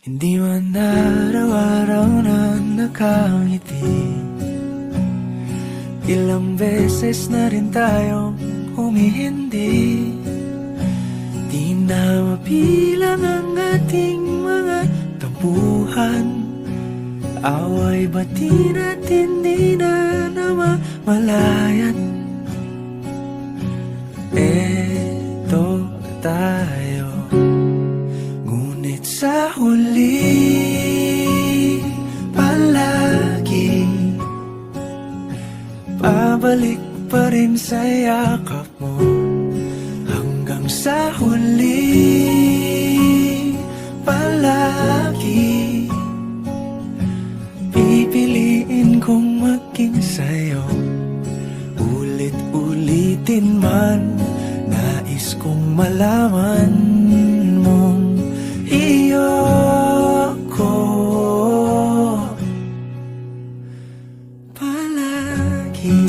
Hindi man araw-araw na nakangiti, ilang beses na rin tayong humihindi. Di na mabilang ang ating mga tampuhan, away bati natin di na namamalayan. Eto tayo, ngunit sa huli palagi pabalik pa rin sa yakap mo. Hanggang sa huli palagi pipiliin kong maging sa'yo. Ulit-ulitin man, nais kong malaman mong iyo ko palagi.